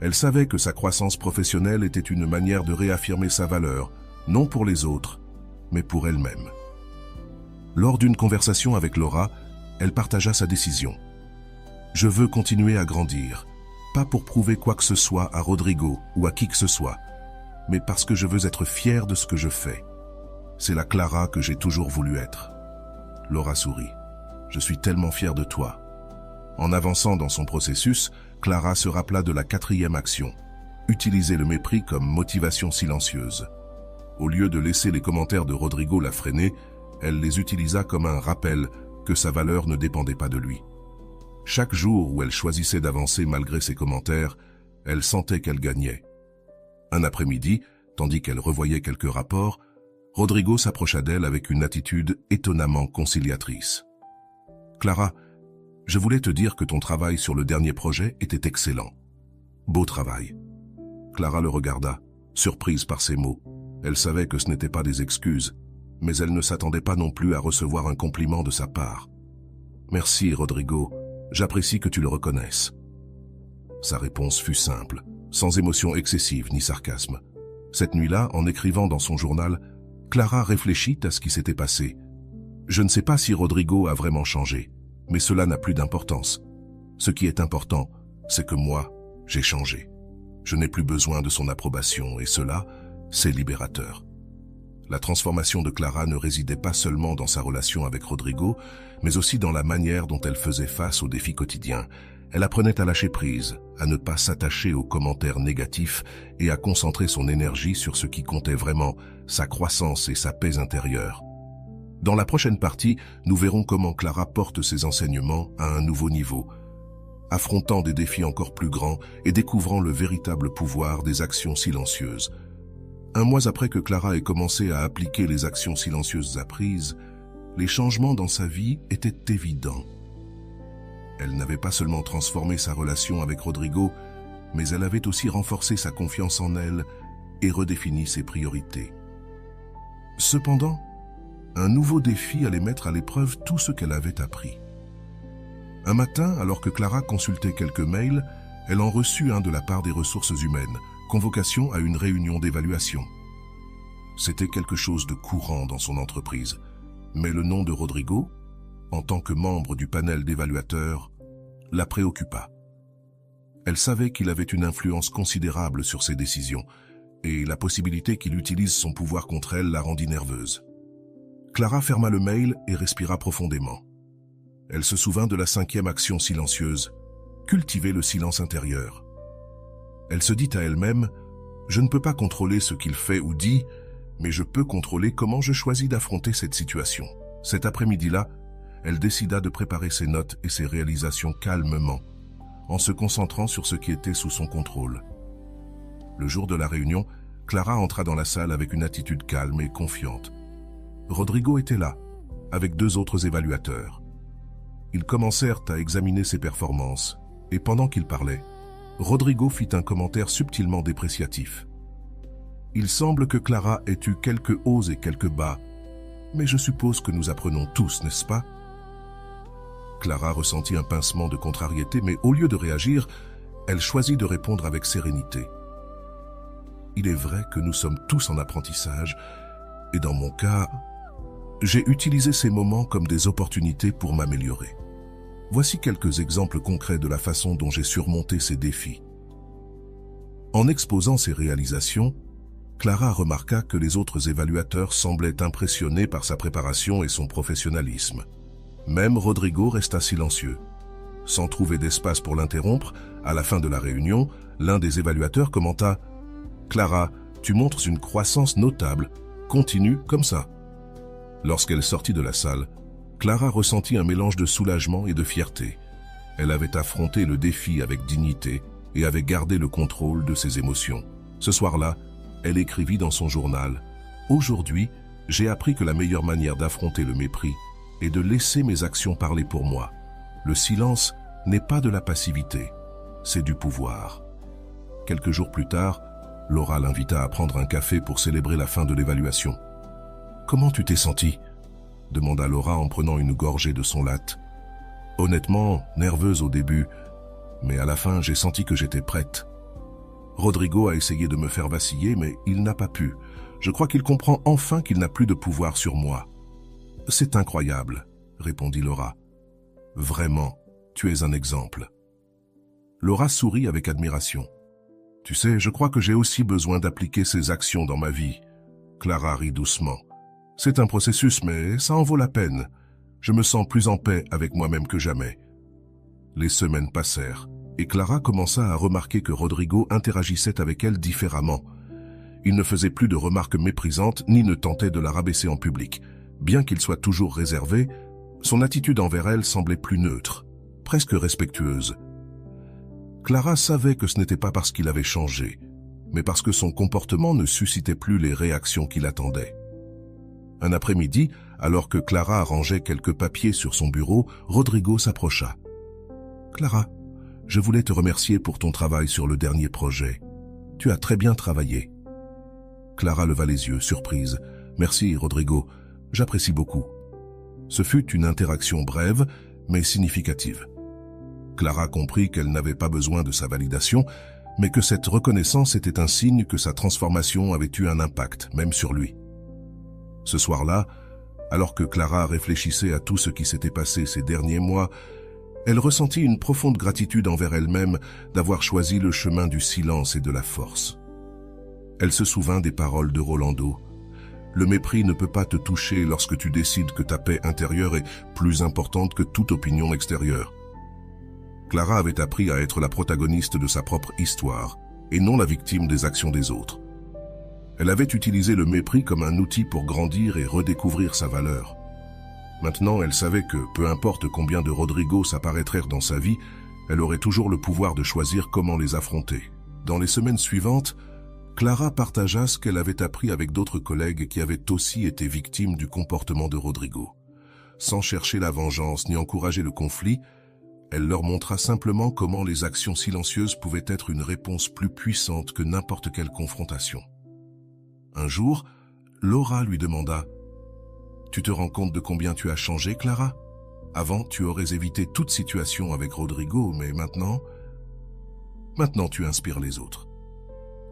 Elle savait que sa croissance professionnelle était une manière de réaffirmer sa valeur, non pour les autres, mais pour elle-même. Lors d'une conversation avec Laura, elle partagea sa décision. « Je veux continuer à grandir, pas pour prouver quoi que ce soit à Rodrigo ou à qui que ce soit, mais parce que je veux être fière de ce que je fais. C'est la Clara que j'ai toujours voulu être. » Laura sourit. « Je suis tellement fière de toi. » En avançant dans son processus, Clara se rappela de la 4e action, utiliser le mépris comme motivation silencieuse. Au lieu de laisser les commentaires de Rodrigo la freiner, elle les utilisa comme un rappel que sa valeur ne dépendait pas de lui. Chaque jour où elle choisissait d'avancer malgré ses commentaires, elle sentait qu'elle gagnait. Un après-midi, tandis qu'elle revoyait quelques rapports, Rodrigo s'approcha d'elle avec une attitude étonnamment conciliatrice. « Clara, je voulais te dire que ton travail sur le dernier projet était excellent. Beau travail. » Clara le regarda, surprise par ces mots. Elle savait que ce n'étaient pas des excuses, mais elle ne s'attendait pas non plus à recevoir un compliment de sa part. « Merci, Rodrigo. J'apprécie que tu le reconnaisses. » Sa réponse fut simple, sans émotion excessive ni sarcasme. Cette nuit-là, en écrivant dans son journal, Clara réfléchit à ce qui s'était passé. « Je ne sais pas si Rodrigo a vraiment changé, mais cela n'a plus d'importance. Ce qui est important, c'est que moi, j'ai changé. Je n'ai plus besoin de son approbation et cela, c'est libérateur. » La transformation de Clara ne résidait pas seulement dans sa relation avec Rodrigo, mais aussi dans la manière dont elle faisait face aux défis quotidiens. Elle apprenait à lâcher prise, à ne pas s'attacher aux commentaires négatifs et à concentrer son énergie sur ce qui comptait vraiment, sa croissance et sa paix intérieure. Dans la prochaine partie, nous verrons comment Clara porte ses enseignements à un nouveau niveau, affrontant des défis encore plus grands et découvrant le véritable pouvoir des actions silencieuses. Un mois après que Clara ait commencé à appliquer les actions silencieuses apprises, les changements dans sa vie étaient évidents. Elle n'avait pas seulement transformé sa relation avec Rodrigo, mais elle avait aussi renforcé sa confiance en elle et redéfini ses priorités. Cependant, un nouveau défi allait mettre à l'épreuve tout ce qu'elle avait appris. Un matin, alors que Clara consultait quelques mails, elle en reçut un de la part des ressources humaines, convocation à une réunion d'évaluation. C'était quelque chose de courant dans son entreprise, mais le nom de Rodrigo, en tant que membre du panel d'évaluateurs, la préoccupa. Elle savait qu'il avait une influence considérable sur ses décisions, et la possibilité qu'il utilise son pouvoir contre elle la rendit nerveuse. Clara ferma le mail et respira profondément. Elle se souvint de la 5e action silencieuse, cultiver le silence intérieur. Elle se dit à elle-même, « Je ne peux pas contrôler ce qu'il fait ou dit, mais je peux contrôler comment je choisis d'affronter cette situation. » Cet après-midi-là, elle décida de préparer ses notes et ses réalisations calmement, en se concentrant sur ce qui était sous son contrôle. Le jour de la réunion, Clara entra dans la salle avec une attitude calme et confiante. Rodrigo était là, avec 2 autres évaluateurs. Ils commencèrent à examiner ses performances, et pendant qu'ils parlaient, Rodrigo fit un commentaire subtilement dépréciatif. « Il semble que Clara ait eu quelques hauts et quelques bas, mais je suppose que nous apprenons tous, n'est-ce pas ?» Clara ressentit un pincement de contrariété, mais au lieu de réagir, elle choisit de répondre avec sérénité. « Il est vrai que nous sommes tous en apprentissage, et dans mon cas, j'ai utilisé ces moments comme des opportunités pour m'améliorer. Voici quelques exemples concrets de la façon dont j'ai surmonté ces défis. » En exposant ses réalisations, Clara remarqua que les autres évaluateurs semblaient impressionnés par sa préparation et son professionnalisme. Même Rodrigo resta silencieux. Sans trouver d'espace pour l'interrompre, à la fin de la réunion, l'un des évaluateurs commenta « Clara, tu montres une croissance notable. Continue comme ça. » Lorsqu'elle sortit de la salle, Clara ressentit un mélange de soulagement et de fierté. Elle avait affronté le défi avec dignité et avait gardé le contrôle de ses émotions. Ce soir-là, elle écrivit dans son journal « Aujourd'hui, j'ai appris que la meilleure manière d'affronter le mépris est de laisser mes actions parler pour moi. Le silence n'est pas de la passivité, c'est du pouvoir. » Quelques jours plus tard, Laura l'invita à prendre un café pour célébrer la fin de l'évaluation. « Comment tu t'es sentie ?» demanda Laura en prenant une gorgée de son latte. « Honnêtement, nerveuse au début, mais à la fin, j'ai senti que j'étais prête. Rodrigo a essayé de me faire vaciller, mais il n'a pas pu. Je crois qu'il comprend enfin qu'il n'a plus de pouvoir sur moi. »« C'est incroyable, » répondit Laura. « Vraiment, tu es un exemple. » Laura sourit avec admiration. « Tu sais, je crois que j'ai aussi besoin d'appliquer ces actions dans ma vie. » Clara rit doucement. « C'est un processus, mais ça en vaut la peine. Je me sens plus en paix avec moi-même que jamais. » Les semaines passèrent, et Clara commença à remarquer que Rodrigo interagissait avec elle différemment. Il ne faisait plus de remarques méprisantes ni ne tentait de la rabaisser en public. Bien qu'il soit toujours réservé, son attitude envers elle semblait plus neutre, presque respectueuse. Clara savait que ce n'était pas parce qu'il avait changé, mais parce que son comportement ne suscitait plus les réactions qu'il attendait. Un après-midi, alors que Clara rangeait quelques papiers sur son bureau, Rodrigo s'approcha. « Clara, je voulais te remercier pour ton travail sur le dernier projet. Tu as très bien travaillé. » Clara leva les yeux, surprise. « Merci, Rodrigo, j'apprécie beaucoup. » Ce fut une interaction brève, mais significative. Clara comprit qu'elle n'avait pas besoin de sa validation, mais que cette reconnaissance était un signe que sa transformation avait eu un impact, même sur lui. Ce soir-là, alors que Clara réfléchissait à tout ce qui s'était passé ces derniers mois, elle ressentit une profonde gratitude envers elle-même d'avoir choisi le chemin du silence et de la force. Elle se souvint des paroles de Rolando. « Le mépris ne peut pas te toucher lorsque tu décides que ta paix intérieure est plus importante que toute opinion extérieure. » Clara avait appris à être la protagoniste de sa propre histoire, et non la victime des actions des autres. Elle avait utilisé le mépris comme un outil pour grandir et redécouvrir sa valeur. Maintenant, elle savait que, peu importe combien de Rodrigo s'apparaîtraient dans sa vie, elle aurait toujours le pouvoir de choisir comment les affronter. Dans les semaines suivantes, Clara partagea ce qu'elle avait appris avec d'autres collègues qui avaient aussi été victimes du comportement de Rodrigo. Sans chercher la vengeance ni encourager le conflit, elle leur montra simplement comment les actions silencieuses pouvaient être une réponse plus puissante que n'importe quelle confrontation. Un jour, Laura lui demanda « Tu te rends compte de combien tu as changé, Clara? Avant, tu aurais évité toute situation avec Rodrigo, mais maintenant tu inspires les autres. »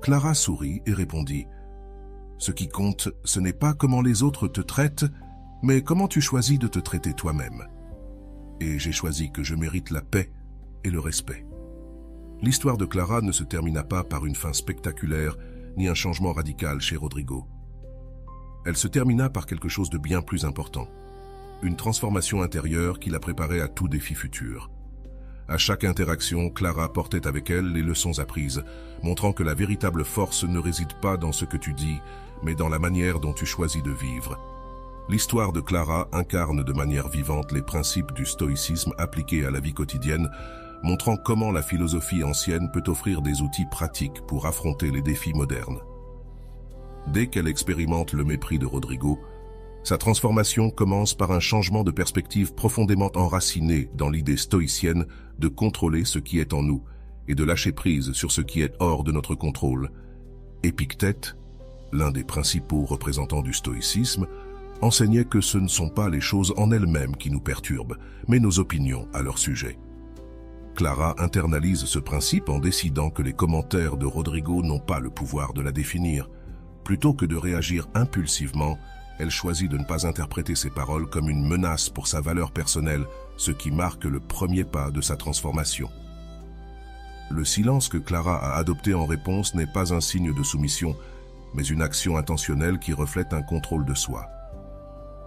Clara sourit et répondit « Ce qui compte, ce n'est pas comment les autres te traitent, mais comment tu choisis de te traiter toi-même. Et j'ai choisi que je mérite la paix et le respect. » L'histoire de Clara ne se termina pas par une fin spectaculaire ni un changement radical chez Rodrigo. Elle se termina par quelque chose de bien plus important. Une transformation intérieure qui la préparait à tout défi futur. À chaque interaction, Clara portait avec elle les leçons apprises, montrant que la véritable force ne réside pas dans ce que tu dis, mais dans la manière dont tu choisis de vivre. L'histoire de Clara incarne de manière vivante les principes du stoïcisme appliqués à la vie quotidienne, montrant comment la philosophie ancienne peut offrir des outils pratiques pour affronter les défis modernes. Dès qu'elle expérimente le mépris de Rodrigo, sa transformation commence par un changement de perspective profondément enraciné dans l'idée stoïcienne de contrôler ce qui est en nous et de lâcher prise sur ce qui est hors de notre contrôle. Épictète, l'un des principaux représentants du stoïcisme, enseignait que ce ne sont pas les choses en elles-mêmes qui nous perturbent, mais nos opinions à leur sujet. Clara internalise ce principe en décidant que les commentaires de Rodrigo n'ont pas le pouvoir de la définir. Plutôt que de réagir impulsivement, elle choisit de ne pas interpréter ses paroles comme une menace pour sa valeur personnelle, ce qui marque le premier pas de sa transformation. Le silence que Clara a adopté en réponse n'est pas un signe de soumission, mais une action intentionnelle qui reflète un contrôle de soi.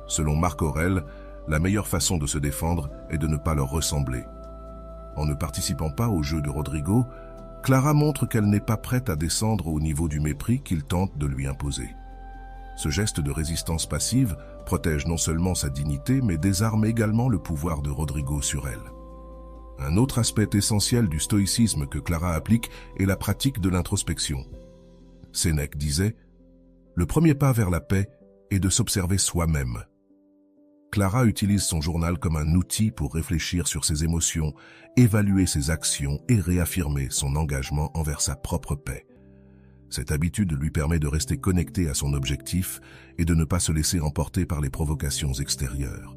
Selon Marc Aurèle, la meilleure façon de se défendre est de ne pas leur ressembler. En ne participant pas au jeu de Rodrigo, Clara montre qu'elle n'est pas prête à descendre au niveau du mépris qu'il tente de lui imposer. Ce geste de résistance passive protège non seulement sa dignité, mais désarme également le pouvoir de Rodrigo sur elle. Un autre aspect essentiel du stoïcisme que Clara applique est la pratique de l'introspection. Sénèque disait « Le premier pas vers la paix est de s'observer soi-même ». Clara utilise son journal comme un outil pour réfléchir sur ses émotions, évaluer ses actions et réaffirmer son engagement envers sa propre paix. Cette habitude lui permet de rester connecté à son objectif et de ne pas se laisser emporter par les provocations extérieures.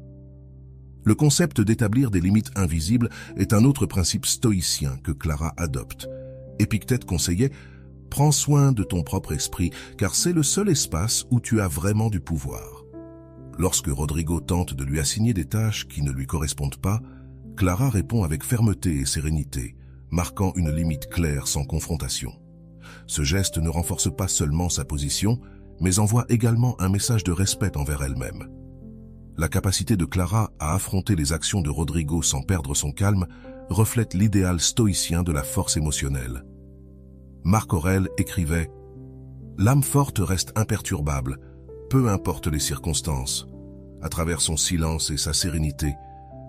Le concept d'établir des limites invisibles est un autre principe stoïcien que Clara adopte. Épictète conseillait « Prends soin de ton propre esprit, car c'est le seul espace où tu as vraiment du pouvoir ». Lorsque Rodrigo tente de lui assigner des tâches qui ne lui correspondent pas, Clara répond avec fermeté et sérénité, marquant une limite claire sans confrontation. Ce geste ne renforce pas seulement sa position, mais envoie également un message de respect envers elle-même. La capacité de Clara à affronter les actions de Rodrigo sans perdre son calme reflète l'idéal stoïcien de la force émotionnelle. Marc Aurèle écrivait « L'âme forte reste imperturbable, peu importe les circonstances. À travers son silence et sa sérénité,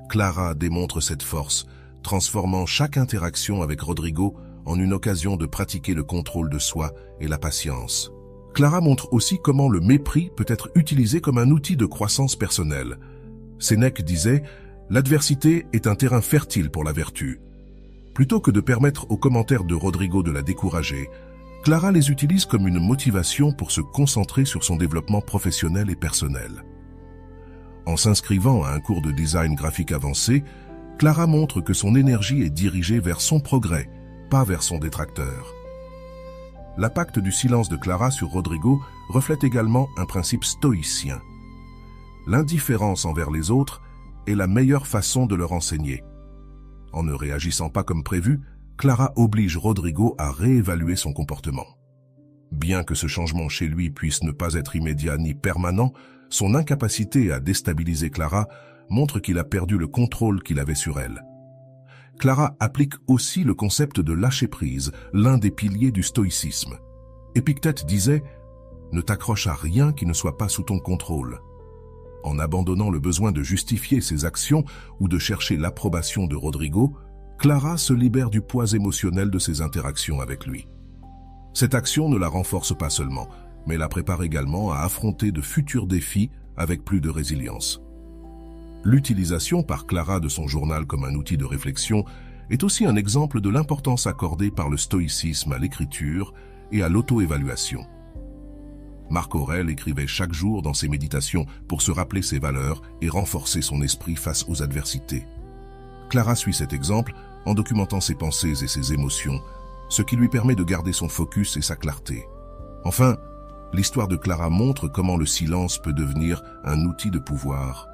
Clara démontre cette force, transformant chaque interaction avec Rodrigo en une occasion de pratiquer le contrôle de soi et la patience. » Clara montre aussi comment le mépris peut être utilisé comme un outil de croissance personnelle. Sénèque disait « L'adversité est un terrain fertile pour la vertu ». Plutôt que de permettre aux commentaires de Rodrigo de la décourager, Clara les utilise comme une motivation pour se concentrer sur son développement professionnel et personnel. En s'inscrivant à un cours de design graphique avancé, Clara montre que son énergie est dirigée vers son progrès, pas vers son détracteur. L'impact du silence de Clara sur Rodrigo reflète également un principe stoïcien. L'indifférence envers les autres est la meilleure façon de leur enseigner. En ne réagissant pas comme prévu, Clara oblige Rodrigo à réévaluer son comportement. Bien que ce changement chez lui puisse ne pas être immédiat ni permanent, son incapacité à déstabiliser Clara montre qu'il a perdu le contrôle qu'il avait sur elle. Clara applique aussi le concept de lâcher-prise, l'un des piliers du stoïcisme. Épictète disait « Ne t'accroche à rien qui ne soit pas sous ton contrôle ». En abandonnant le besoin de justifier ses actions ou de chercher l'approbation de Rodrigo, Clara se libère du poids émotionnel de ses interactions avec lui. Cette action ne la renforce pas seulement, mais la prépare également à affronter de futurs défis avec plus de résilience. L'utilisation par Clara de son journal comme un outil de réflexion est aussi un exemple de l'importance accordée par le stoïcisme à l'écriture et à l'auto-évaluation. Marc Aurèle écrivait chaque jour dans ses méditations pour se rappeler ses valeurs et renforcer son esprit face aux adversités. Clara suit cet exemple en documentant ses pensées et ses émotions, ce qui lui permet de garder son focus et sa clarté. Enfin, l'histoire de Clara montre comment le silence peut devenir un outil de pouvoir.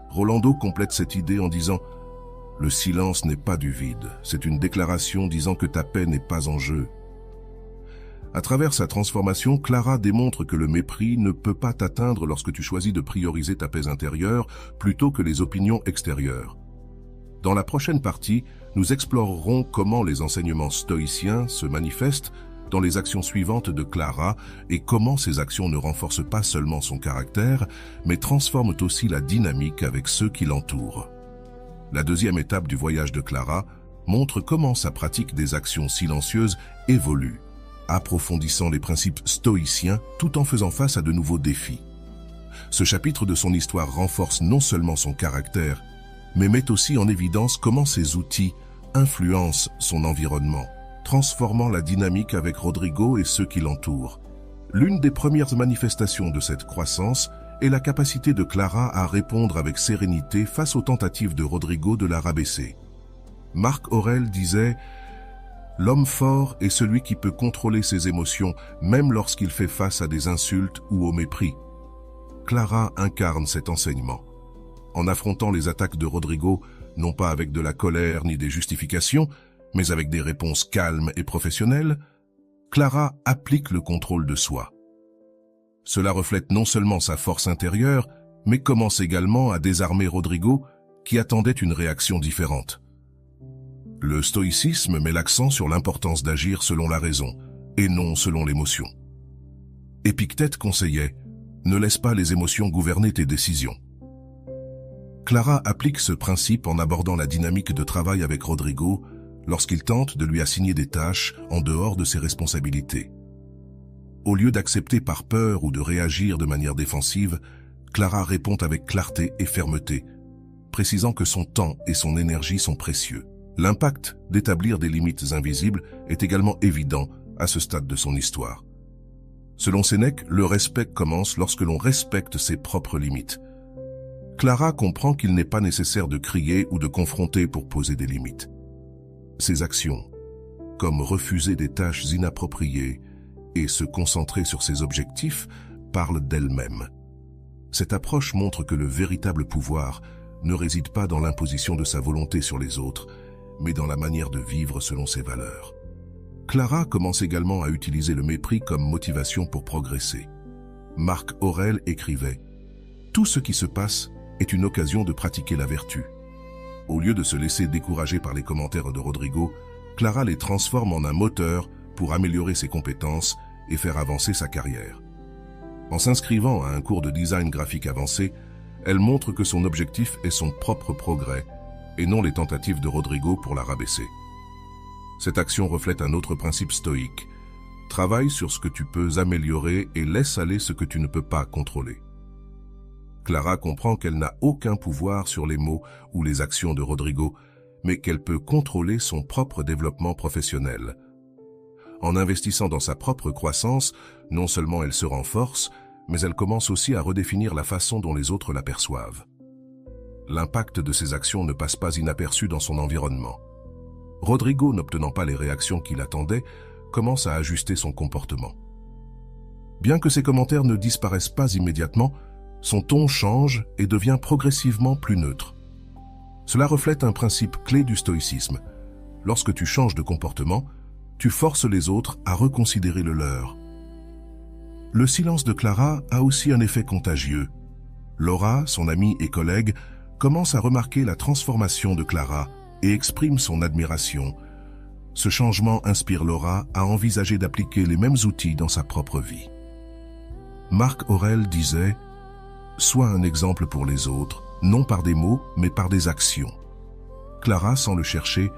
Rolando complète cette idée en disant « Le silence n'est pas du vide, c'est une déclaration disant que ta paix n'est pas en jeu. » À travers sa transformation, Clara démontre que le mépris ne peut pas t'atteindre lorsque tu choisis de prioriser ta paix intérieure plutôt que les opinions extérieures. Dans la prochaine partie, nous explorerons comment les enseignements stoïciens se manifestent dans les actions suivantes de Clara et comment ces actions ne renforcent pas seulement son caractère, mais transforment aussi la dynamique avec ceux qui l'entourent. La deuxième étape du voyage de Clara montre comment sa pratique des actions silencieuses évolue, approfondissant les principes stoïciens tout en faisant face à de nouveaux défis. Ce chapitre de son histoire renforce non seulement son caractère, mais met aussi en évidence comment ses outils influencent son environnement, transformant la dynamique avec Rodrigo et ceux qui l'entourent. L'une des premières manifestations de cette croissance est la capacité de Clara à répondre avec sérénité face aux tentatives de Rodrigo de la rabaisser. Marc Aurèle disait « L'homme fort est celui qui peut contrôler ses émotions, même lorsqu'il fait face à des insultes ou au mépris. » Clara incarne cet enseignement. En affrontant les attaques de Rodrigo, non pas avec de la colère ni des justifications, mais avec des réponses calmes et professionnelles, Clara applique le contrôle de soi. Cela reflète non seulement sa force intérieure, mais commence également à désarmer Rodrigo, qui attendait une réaction différente. Le stoïcisme met l'accent sur l'importance d'agir selon la raison, et non selon l'émotion. Épictète conseillait « Ne laisse pas les émotions gouverner tes décisions ». Clara applique ce principe en abordant la dynamique de travail avec Rodrigo lorsqu'il tente de lui assigner des tâches en dehors de ses responsabilités. Au lieu d'accepter par peur ou de réagir de manière défensive, Clara répond avec clarté et fermeté, précisant que son temps et son énergie sont précieux. L'impact d'établir des limites invisibles est également évident à ce stade de son histoire. Selon Sénèque, le respect commence lorsque l'on respecte ses propres limites. Clara comprend qu'il n'est pas nécessaire de crier ou de confronter pour poser des limites. Ses actions, comme refuser des tâches inappropriées et se concentrer sur ses objectifs, parlent d'elle-même. Cette approche montre que le véritable pouvoir ne réside pas dans l'imposition de sa volonté sur les autres, mais dans la manière de vivre selon ses valeurs. Clara commence également à utiliser le mépris comme motivation pour progresser. Marc Aurèle écrivait « Tout ce qui se passe est une occasion de pratiquer la vertu ». Au lieu de se laisser décourager par les commentaires de Rodrigo, Clara les transforme en un moteur pour améliorer ses compétences et faire avancer sa carrière. En s'inscrivant à un cours de design graphique avancé, elle montre que son objectif est son propre progrès et non les tentatives de Rodrigo pour la rabaisser. Cette action reflète un autre principe stoïque. Travaille sur ce que tu peux améliorer et laisse aller ce que tu ne peux pas contrôler. Clara comprend qu'elle n'a aucun pouvoir sur les mots ou les actions de Rodrigo, mais qu'elle peut contrôler son propre développement professionnel. En investissant dans sa propre croissance, non seulement elle se renforce, mais elle commence aussi à redéfinir la façon dont les autres l'aperçoivent. L'impact de ses actions ne passe pas inaperçu dans son environnement. Rodrigo, n'obtenant pas les réactions qu'il attendait, commence à ajuster son comportement. Bien que ses commentaires ne disparaissent pas immédiatement, son ton change et devient progressivement plus neutre. Cela reflète un principe clé du stoïcisme. Lorsque tu changes de comportement, tu forces les autres à reconsidérer le leur. Le silence de Clara a aussi un effet contagieux. Laura, son amie et collègue, commence à remarquer la transformation de Clara et exprime son admiration. Ce changement inspire Laura à envisager d'appliquer les mêmes outils dans sa propre vie. Marc Aurèle disait « Sois un exemple pour les autres, non par des mots, mais par des actions ». Clara, sans le chercher,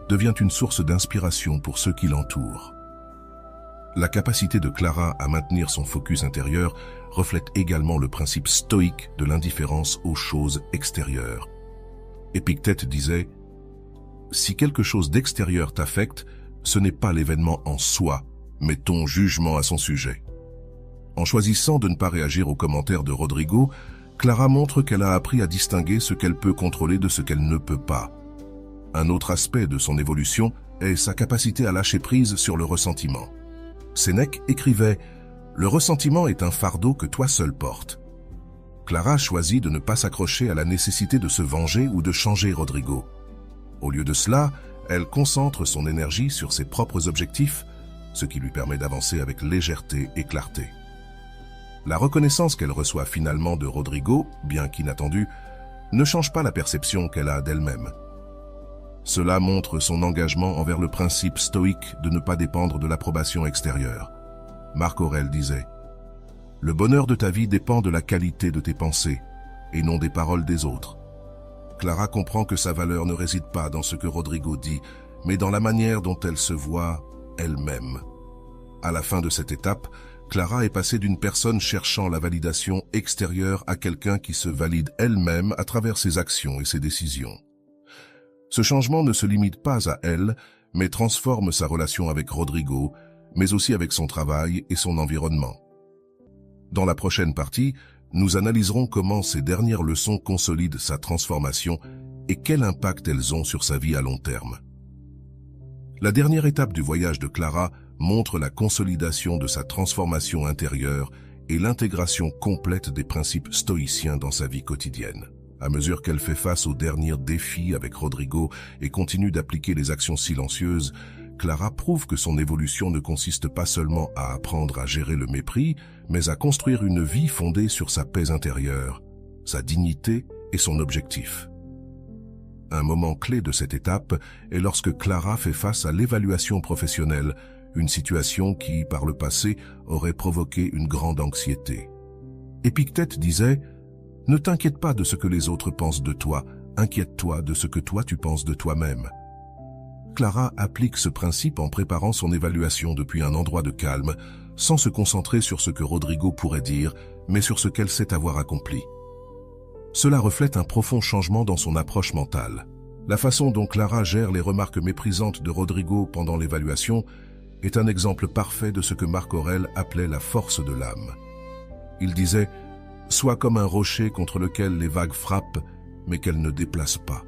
devient une source d'inspiration pour ceux qui l'entourent. La capacité de Clara à maintenir son focus intérieur reflète également le principe stoïque de l'indifférence aux choses extérieures. Épictète disait « Si quelque chose d'extérieur t'affecte, ce n'est pas l'événement en soi, mais ton jugement à son sujet. » En choisissant de ne pas réagir aux commentaires de Rodrigo, Clara montre qu'elle a appris à distinguer ce qu'elle peut contrôler de ce qu'elle ne peut pas. Un autre aspect de son évolution est sa capacité à lâcher prise sur le ressentiment. Sénèque écrivait « Le ressentiment est un fardeau que toi seul portes ». Clara choisit de ne pas s'accrocher à la nécessité de se venger ou de changer Rodrigo. Au lieu de cela, elle concentre son énergie sur ses propres objectifs, ce qui lui permet d'avancer avec légèreté et clarté. La reconnaissance qu'elle reçoit finalement de Rodrigo, bien qu'inattendue, ne change pas la perception qu'elle a d'elle-même. Cela montre son engagement envers le principe stoïque de ne pas dépendre de l'approbation extérieure. Marc Aurèle disait « Le bonheur de ta vie dépend de la qualité de tes pensées, et non des paroles des autres. » Clara comprend que sa valeur ne réside pas dans ce que Rodrigo dit, mais dans la manière dont elle se voit elle-même. À la fin de cette étape, Clara est passée d'une personne cherchant la validation extérieure à quelqu'un qui se valide elle-même à travers ses actions et ses décisions. Ce changement ne se limite pas à elle, mais transforme sa relation avec Rodrigo, mais aussi avec son travail et son environnement. Dans la prochaine partie, nous analyserons comment ces dernières leçons consolident sa transformation et quel impact elles ont sur sa vie à long terme. La dernière étape du voyage de Clara montre la consolidation de sa transformation intérieure et l'intégration complète des principes stoïciens dans sa vie quotidienne. À mesure qu'elle fait face aux derniers défis avec Rodrigo et continue d'appliquer les actions silencieuses, Clara prouve que son évolution ne consiste pas seulement à apprendre à gérer le mépris, mais à construire une vie fondée sur sa paix intérieure, sa dignité et son objectif. Un moment clé de cette étape est lorsque Clara fait face à l'évaluation professionnelle, une situation qui, par le passé, aurait provoqué une grande anxiété. Épictète disait « Ne t'inquiète pas de ce que les autres pensent de toi, inquiète-toi de ce que toi tu penses de toi-même. Clara applique ce principe en préparant son évaluation depuis un endroit de calme, sans se concentrer sur ce que Rodrigo pourrait dire, mais sur ce qu'elle sait avoir accompli. Cela reflète un profond changement dans son approche mentale. La façon dont Clara gère les remarques méprisantes de Rodrigo pendant l'évaluation est un exemple parfait de ce que Marc Aurèle appelait la force de l'âme. Il disait « Sois comme un rocher contre lequel les vagues frappent, mais qu'elles ne déplacent pas ».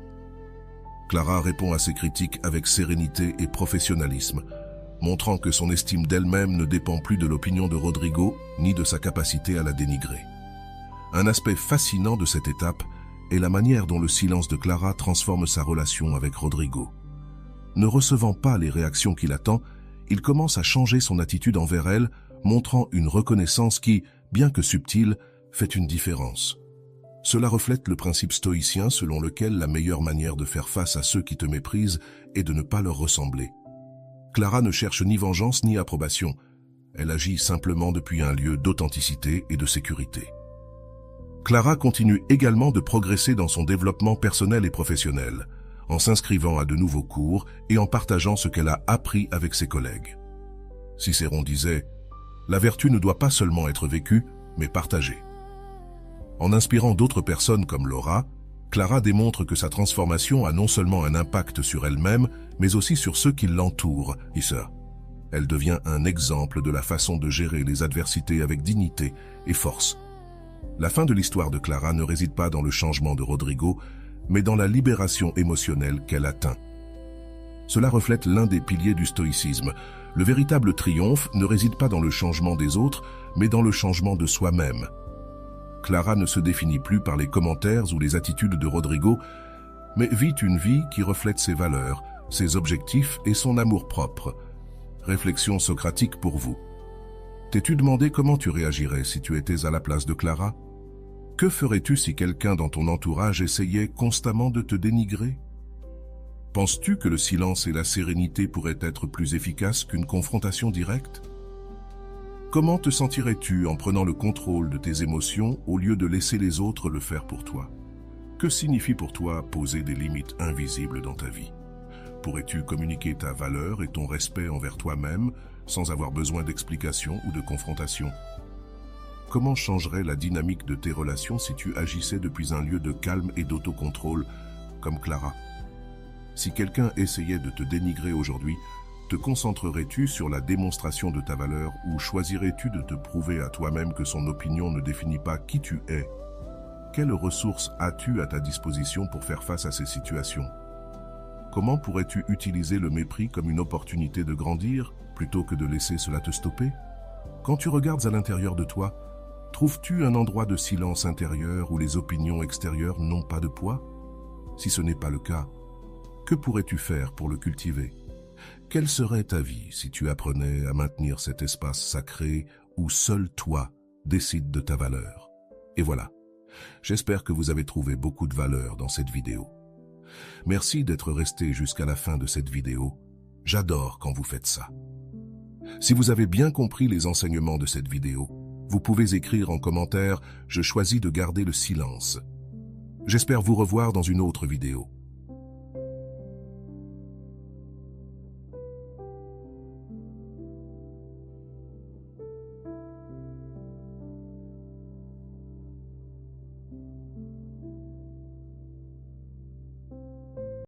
Clara répond à ces critiques avec sérénité et professionnalisme, montrant que son estime d'elle-même ne dépend plus de l'opinion de Rodrigo ni de sa capacité à la dénigrer. Un aspect fascinant de cette étape est la manière dont le silence de Clara transforme sa relation avec Rodrigo. Ne recevant pas les réactions qu'il attend, il commence à changer son attitude envers elle, montrant une reconnaissance qui, bien que subtile, fait une différence. Cela reflète le principe stoïcien selon lequel la meilleure manière de faire face à ceux qui te méprisent est de ne pas leur ressembler. Clara ne cherche ni vengeance ni approbation. Elle agit simplement depuis un lieu d'authenticité et de sécurité. Clara continue également de progresser dans son développement personnel et professionnel, en s'inscrivant à de nouveaux cours et en partageant ce qu'elle a appris avec ses collègues. Cicéron disait « La vertu ne doit pas seulement être vécue, mais partagée ». En inspirant d'autres personnes comme Laura, Clara démontre que sa transformation a non seulement un impact sur elle-même, mais aussi sur ceux qui l'entourent. Elle devient un exemple de la façon de gérer les adversités avec dignité et force. La fin de l'histoire de Clara ne réside pas dans le changement de Rodrigo, mais dans la libération émotionnelle qu'elle atteint. Cela reflète l'un des piliers du stoïcisme. Le véritable triomphe ne réside pas dans le changement des autres, mais dans le changement de soi-même. Clara ne se définit plus par les commentaires ou les attitudes de Rodrigo, mais vit une vie qui reflète ses valeurs, ses objectifs et son amour-propre. Réflexion socratique pour vous. T'es-tu demandé comment tu réagirais si tu étais à la place de Clara? Que ferais-tu si quelqu'un dans ton entourage essayait constamment de te dénigrer? Penses-tu que le silence et la sérénité pourraient être plus efficaces qu'une confrontation directe? Comment te sentirais-tu en prenant le contrôle de tes émotions au lieu de laisser les autres le faire pour toi? Que signifie pour toi poser des limites invisibles dans ta vie? Pourrais-tu communiquer ta valeur et ton respect envers toi-même sans avoir besoin d'explications ou de confrontation? Comment changerait la dynamique de tes relations si tu agissais depuis un lieu de calme et d'autocontrôle, comme Clara? Si quelqu'un essayait de te dénigrer aujourd'hui, te concentrerais-tu sur la démonstration de ta valeur ou choisirais-tu de te prouver à toi-même que son opinion ne définit pas qui tu es? Quelles ressources as-tu à ta disposition pour faire face à ces situations? Comment pourrais-tu utiliser le mépris comme une opportunité de grandir plutôt que de laisser cela te stopper? Quand tu regardes à l'intérieur de toi, trouves-tu un endroit de silence intérieur où les opinions extérieures n'ont pas de poids? Si ce n'est pas le cas, que pourrais-tu faire pour le cultiver? Quelle serait ta vie si tu apprenais à maintenir cet espace sacré où seul toi décides de ta valeur? Et voilà, j'espère que vous avez trouvé beaucoup de valeur dans cette vidéo. Merci d'être resté jusqu'à la fin de cette vidéo. J'adore quand vous faites ça. Si vous avez bien compris les enseignements de cette vidéo, vous pouvez écrire en commentaire « Je choisis de garder le silence ». J'espère vous revoir dans une autre vidéo.